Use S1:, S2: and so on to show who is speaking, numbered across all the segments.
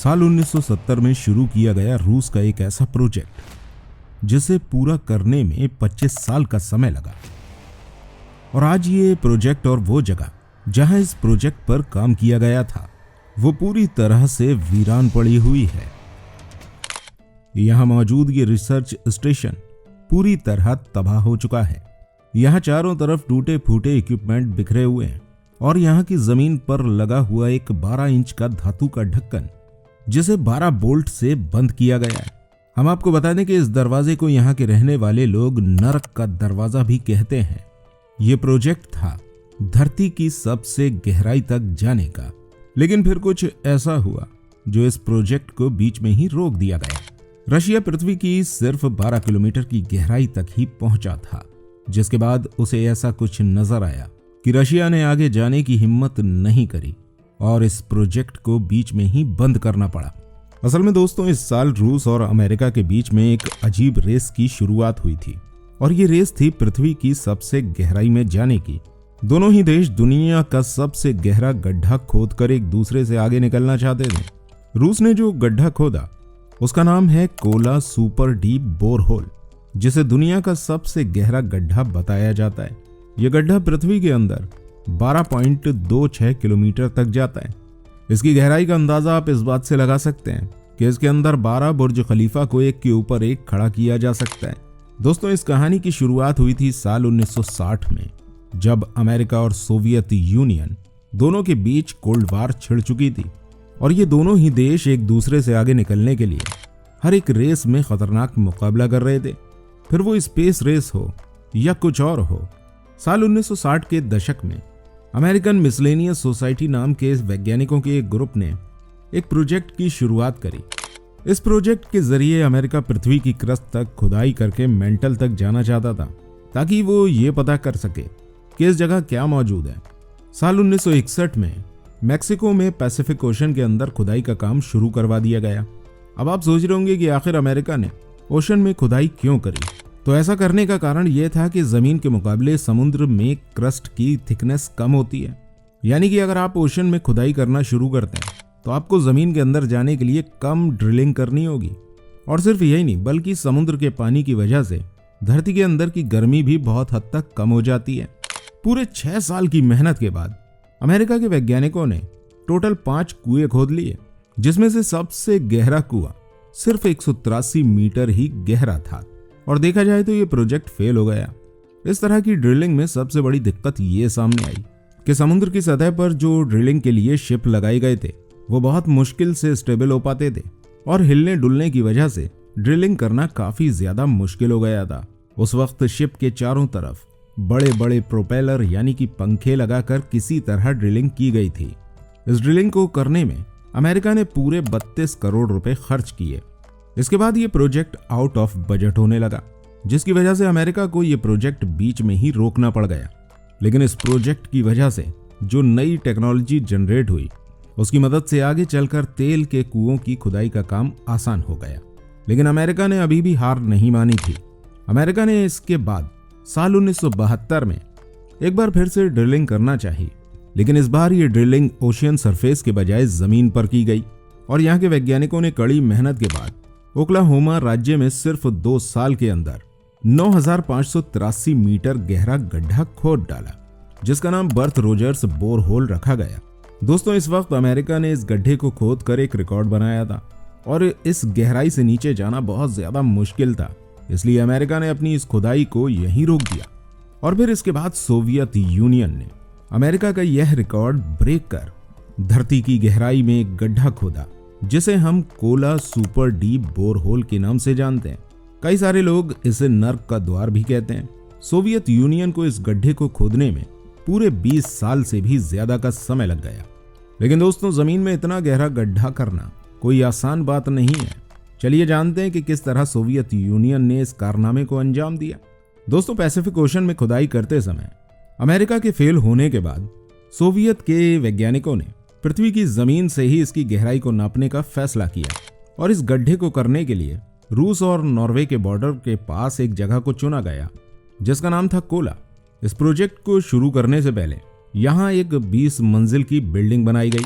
S1: साल 1970 में शुरू किया गया रूस का एक ऐसा प्रोजेक्ट जिसे पूरा करने में 25 साल का समय लगा। और आज ये प्रोजेक्ट और वो जगह जहां इस प्रोजेक्ट पर काम किया गया था वो पूरी तरह से वीरान पड़ी हुई है। यहां मौजूद ये रिसर्च स्टेशन पूरी तरह तबाह हो चुका है। यहां चारों तरफ टूटे फूटे इक्विपमेंट बिखरे हुए हैं और यहां की जमीन पर लगा हुआ एक 12 इंच का धातु का ढक्कन जिसे 12 बोल्ट से बंद किया गया है। हम आपको बता दें कि इस दरवाजे को यहां के रहने वाले लोग नरक का दरवाजा भी कहते हैं। यह प्रोजेक्ट था धरती की सबसे गहराई तक जाने का, लेकिन फिर कुछ ऐसा हुआ जो इस प्रोजेक्ट को बीच में ही रोक दिया गया। रशिया पृथ्वी की सिर्फ 12 किलोमीटर की गहराई तक ही पहुंचा था, जिसके बाद उसे ऐसा कुछ नजर आया कि रशिया ने आगे जाने की हिम्मत नहीं करी और इस प्रोजेक्ट को बीच में ही बंद करना पड़ा। असल में दोस्तों, इस साल रूस और अमेरिका के बीच में एक अजीब रेस की शुरुआत हुई थी और ये रेस थी पृथ्वी की सबसे गहराई में जाने की। दोनों ही देश दुनिया का सबसे गहरा गड्ढा खोदकर एक दूसरे से आगे निकलना चाहते थे। रूस ने जो गड्ढा खोदा उसका नाम है कोला सुपर डीप बोरहोल, जिसे दुनिया का सबसे गहरा गड्ढा बताया जाता है। यह गड्ढा पृथ्वी के अंदर 12.26 किलोमीटर तक जाता है। इसकी गहराई का अंदाजा आप इस बात से लगा सकते हैं कि इसके अंदर 12 बुर्ज खलीफा को एक के ऊपर एक खड़ा किया जा सकता है। दोस्तों, इस कहानी की शुरुआत हुई थी साल 1960 में, जब अमेरिका और सोवियत यूनियन दोनों के बीच कोल्ड वार छिड़ चुकी थी और ये दोनों ही देश एक दूसरे से आगे निकलने के लिए हर एक रेस में खतरनाक मुकाबला कर रहे थे। फिर वो स्पेस रेस हो या कुछ और हो। साल 1960 के दशक में अमेरिकन मिसलेनियस सोसाइटी नाम के वैज्ञानिकों के एक ग्रुप ने एक प्रोजेक्ट की शुरुआत करी। इस प्रोजेक्ट के जरिए अमेरिका पृथ्वी की क्रस्ट तक खुदाई करके मेंटल तक जाना चाहता था, ताकि वो ये पता कर सके कि इस जगह क्या मौजूद है। साल 1961 में मैक्सिको में पैसिफिक ओशन के अंदर खुदाई का काम शुरू करवा दिया गया। अब आप सोच रहे होंगे कि आखिर अमेरिका ने ओशन में खुदाई क्यों करी। तो ऐसा करने का कारण यह था कि जमीन के मुकाबले समुद्र में क्रस्ट की थिकनेस कम होती है। यानी कि अगर आप ओशन में खुदाई करना शुरू करते हैं तो आपको जमीन के अंदर जाने के लिए कम ड्रिलिंग करनी होगी। और सिर्फ यही नहीं, बल्कि समुद्र के पानी की वजह से धरती के अंदर की गर्मी भी बहुत हद तक कम हो जाती है। पूरे 6 साल की मेहनत के बाद अमेरिका के वैज्ञानिकों ने टोटल 5 कुएं खोद लिए, जिसमें से सबसे गहरा कुआं सिर्फ 183 मीटर ही गहरा था। और देखा जाए तो ये प्रोजेक्ट फेल हो गया। इस तरह की ड्रिलिंग में सबसे बड़ी दिक्कत ये सामने आई कि समुद्र की सतह पर जो ड्रिलिंग के लिए शिप लगाए गए थे वो बहुत मुश्किल से स्टेबल हो पाते थे और हिलने डुलने की वजह से ड्रिलिंग करना काफी ज्यादा मुश्किल हो गया था। उस वक्त शिप के चारों तरफ बड़े बड़े प्रोपेलर यानी कि पंखे लगाकर किसी तरह ड्रिलिंग की गई थी। इस ड्रिलिंग को करने में अमेरिका ने पूरे 32 करोड़ रुपए खर्च किए। इसके बाद ये प्रोजेक्ट आउट ऑफ बजट होने लगा, जिसकी वजह से अमेरिका को ये प्रोजेक्ट बीच में ही रोकना पड़ गया। लेकिन इस प्रोजेक्ट की वजह से जो नई टेक्नोलॉजी जनरेट हुई उसकी मदद से आगे चलकर तेल के कुओं की खुदाई का काम आसान हो गया। लेकिन अमेरिका ने अभी भी हार नहीं मानी थी। अमेरिका ने इसके बाद साल 1972 में एक बार फिर से ड्रिलिंग करना चाहिए, लेकिन इस बार ये ड्रिलिंग ओशियन सरफेस के बजाय जमीन पर की गई। और यहाँ के वैज्ञानिकों ने कड़ी मेहनत के बाद ओक्लाहोमा राज्य में सिर्फ 2 साल के अंदर 9583 मीटर गहरा गड्ढा खोद डाला, जिसका नाम बर्थ रोजर्स बोरहोल रखा गया। दोस्तों, इस वक्त अमेरिका ने इस गड्ढे को खोद कर एक रिकॉर्ड बनाया था और इस गहराई से नीचे जाना बहुत ज्यादा मुश्किल था, इसलिए अमेरिका ने अपनी इस खुदाई को यहीं रोक दिया। और फिर इसके बाद सोवियत यूनियन ने अमेरिका का यह रिकॉर्ड ब्रेक कर धरती की गहराई में एक गड्ढा खोदा, जिसे हम कोला सुपर डीप बोरहोल के नाम से जानते हैं। कई सारे लोग इसे नर्क का द्वार भी कहते हैं। सोवियत यूनियन को इस गड्ढे को खोदने में पूरे 20 साल से भी ज्यादा का समय लग गया। लेकिन दोस्तों, जमीन में इतना गहरा गड्ढा करना कोई आसान बात नहीं है। चलिए जानते हैं कि किस तरह सोवियत यूनियन ने इस कारनामे को अंजाम दिया। दोस्तों, पैसिफिक ओशन में खुदाई करते समय अमेरिका के फेल होने के बाद सोवियत के वैज्ञानिकों ने पृथ्वी की जमीन से ही इसकी गहराई को नापने का फैसला किया और इस गड्ढे को करने के लिए रूस और नॉर्वे के बॉर्डर के पास एक जगह को चुना गया, जिसका नाम था कोला। इस प्रोजेक्ट को शुरू करने से पहले यहाँ एक 20 मंजिल की बिल्डिंग बनाई गई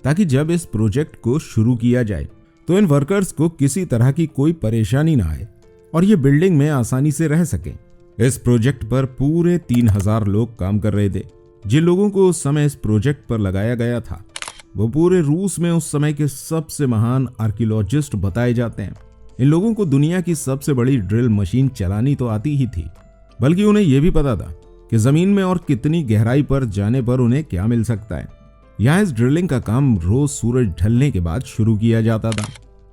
S1: ताकि जब इस प्रोजेक्ट को शुरू किया जाए तो इन वर्कर्स को किसी तरह की कोई परेशानी ना आए और ये बिल्डिंग में आसानी से रह सकें। इस प्रोजेक्ट पर पूरे 3000 लोग काम कर रहे थे। जिन लोगों को उस समय इस प्रोजेक्ट पर लगाया गया था वो पूरे रूस में उस समय के सबसे महान आर्कियोलॉजिस्ट बताए जाते हैं। इन लोगों को दुनिया की सबसे बड़ी ड्रिल मशीन चलानी तो आती ही थी, बल्कि उन्हें यह भी पता था कि जमीन में और कितनी गहराई पर जाने पर उन्हें क्या मिल सकता है। यहाँ इस ड्रिलिंग का काम रोज सूरज ढलने के बाद शुरू किया जाता था।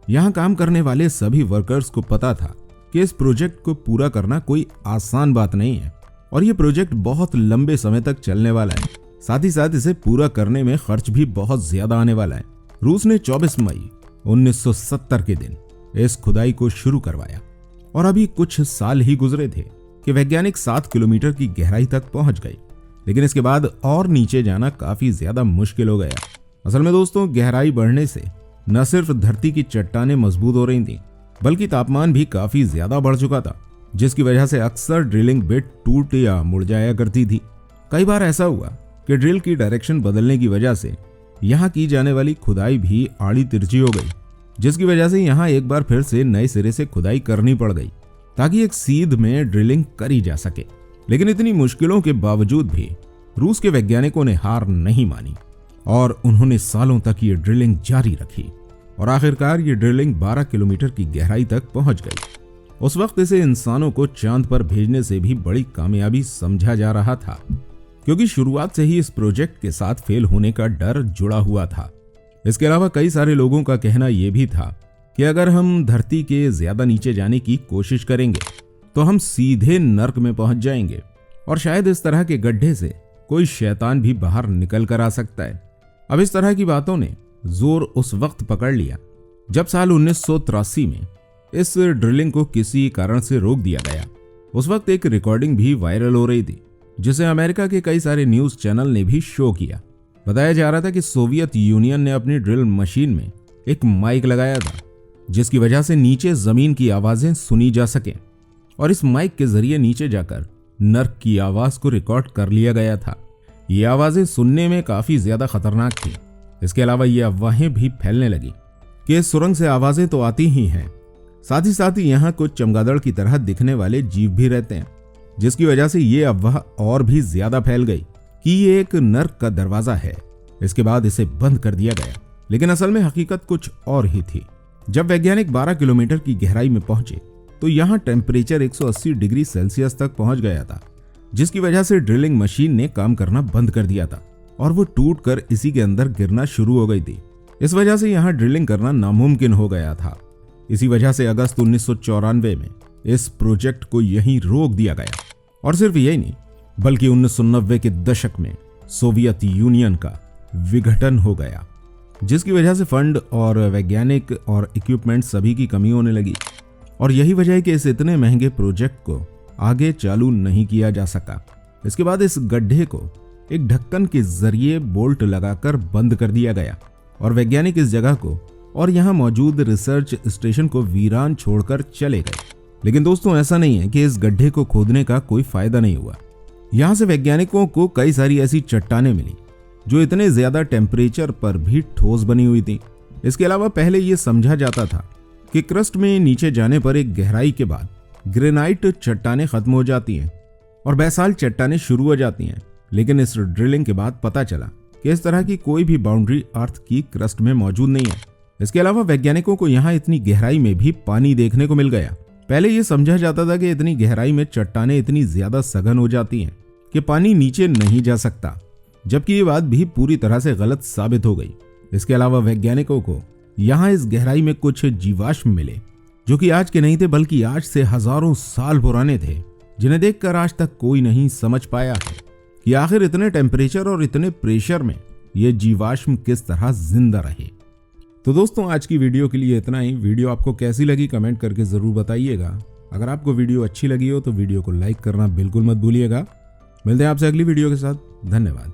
S1: यहाँ काम करने वाले सभी वर्कर्स को पता था कि इस प्रोजेक्ट को पूरा करना कोई आसान बात नहीं है और ये प्रोजेक्ट बहुत लंबे समय तक चलने वाला है। साथ ही साथ इसे पूरा करने में खर्च भी बहुत ज्यादा आने वाला है। रूस ने 24 मई 1970 के दिन इस खुदाई को शुरू करवाया और अभी कुछ साल ही गुजरे थे कि वैज्ञानिक 7 किलोमीटर की गहराई तक पहुंच गए, लेकिन इसके बाद और नीचे जाना काफी ज्यादा मुश्किल हो गया। असल में दोस्तों, गहराई बढ़ने से न सिर्फ धरती की चट्टानें मजबूत हो रही थीं, बल्कि तापमान भी काफी ज्यादा बढ़ चुका था, जिसकी वजह से अक्सर ड्रिलिंग बिट टूट या मुड़ जाया करती थी। कई बार ऐसा हुआ कि ड्रिल की डायरेक्शन बदलने की वजह से यहाँ की जाने वाली खुदाई भी आड़ी तिरछी हो गई, जिसकी वजह से यहाँ एक बार फिर से नए सिरे से खुदाई करनी पड़ गई ताकि एक सीध में ड्रिलिंग करी जा सके। लेकिन इतनी मुश्किलों के बावजूद भी रूस के वैज्ञानिकों ने हार नहीं मानी और उन्होंने सालों तक ये ड्रिलिंग जारी रखी और आखिरकार ये ड्रिलिंग 12 किलोमीटर की गहराई तक पहुंच गई। उस वक्त इसे इंसानों को चांद पर भेजने से भी बड़ी कामयाबी समझा जा रहा था, क्योंकि शुरुआत से ही इस प्रोजेक्ट के साथ फेल होने का डर जुड़ा हुआ था। इसके अलावा कई सारे लोगों का कहना यह भी था कि अगर हम धरती के ज्यादा नीचे जाने की कोशिश करेंगे तो हम सीधे नर्क में पहुंच जाएंगे और शायद इस तरह के गड्ढे से कोई शैतान भी बाहर निकल कर आ सकता है। अब इस तरह की बातों ने जोर उस वक्त पकड़ लिया जब साल 1983 में इस ड्रिलिंग को किसी कारण से रोक दिया गया। उस वक्त एक रिकॉर्डिंग भी वायरल हो रही थी, जिसे अमेरिका के कई सारे न्यूज चैनल ने भी शो किया। बताया जा रहा था कि सोवियत यूनियन ने अपनी ड्रिल मशीन में एक माइक लगाया था, जिसकी वजह से नीचे जमीन की आवाजें सुनी जा सके और इस माइक के जरिए नीचे जाकर नर्क की आवाज को रिकॉर्ड कर लिया गया था। ये आवाजें सुनने में काफी ज्यादा खतरनाक थी। इसके अलावा ये अफवाहें भी फैलने लगी कि इस सुरंग से आवाजें तो आती ही हैं, साथ ही यहाँ कुछ चमगादड़ की तरह दिखने वाले जीव भी रहते हैं, जिसकी वजह से ये अफवाह और भी ज्यादा फैल गई कि ये एक नर्क का दरवाजा है। इसके बाद इसे बंद कर दिया गया, लेकिन असल में हकीकत कुछ और ही थी। जब वैज्ञानिक 12 किलोमीटर की गहराई में पहुंचे तो यहाँ टेम्परेचर 180 डिग्री सेल्सियस तक पहुंच गया था, जिसकी वजह से ड्रिलिंग मशीन ने काम करना बंद कर दिया था और वो टूटकर इसी के अंदर गिरना शुरू हो गई थी। इस वजह से यहाँ ड्रिलिंग करना नामुमकिन हो गया था। इसी वजह से अगस्त 1994 में इस प्रोजेक्ट को यहीं रोक दिया गया और सिर्फ यही नहीं, बल्कि 1990 के दशक में सोवियत यूनियन का विघटन हो गया, जिसकी वजह से फंड और वैज्ञानिक और इक्विपमेंट सभी की कमी होने लगी और यही वजह है कि इस इतने महंगे प्रोजेक्ट को आगे चालू नहीं किया जा सका। इसके बाद इस गड्ढे को एक ढक्कन के जरिए बोल्ट लगाकर बंद कर दिया गया और वैज्ञानिक इस जगह को और यहाँ मौजूद रिसर्च स्टेशन को वीरान छोड़कर चले गए। लेकिन दोस्तों, ऐसा नहीं है कि इस गड्ढे को खोदने का कोई फायदा नहीं हुआ। यहाँ से वैज्ञानिकों को कई सारी ऐसी चट्टानें मिली जो इतने ज्यादा टेम्परेचर पर भी ठोस बनी हुई थी। इसके अलावा पहले यह समझा जाता था कि क्रस्ट में नीचे जाने पर एक गहराई के बाद ग्रेनाइट चट्टानें खत्म हो जाती हैं और बेसाल्ट चट्टानें शुरू हो जाती हैं, लेकिन इस ड्रिलिंग के बाद पता चला कि इस तरह की कोई भी बाउंड्री अर्थ की क्रस्ट में मौजूद नहीं है। इसके अलावा वैज्ञानिकों को यहाँ इतनी गहराई में भी पानी देखने को मिल गया। पहले यह समझा जाता था कि इतनी गहराई में चट्टानें इतनी ज्यादा सघन हो जाती हैं कि पानी नीचे नहीं जा सकता, जबकि ये बात भी पूरी तरह से गलत साबित हो गई। इसके अलावा वैज्ञानिकों को यहाँ इस गहराई में कुछ जीवाश्म मिले जो कि आज के नहीं थे, बल्कि आज से हजारों साल पुराने थे, जिन्हें देखकर आज तक कोई नहीं समझ पाया है कि आखिर इतने टेम्परेचर और इतने प्रेशर में ये जीवाश्म किस तरह जिंदा रहे। तो दोस्तों, आज की वीडियो के लिए इतना ही। वीडियो आपको कैसी लगी कमेंट करके जरूर बताइएगा। अगर आपको वीडियो अच्छी लगी हो तो वीडियो को लाइक करना बिल्कुल मत भूलिएगा। मिलते हैं आपसे अगली वीडियो के साथ। धन्यवाद।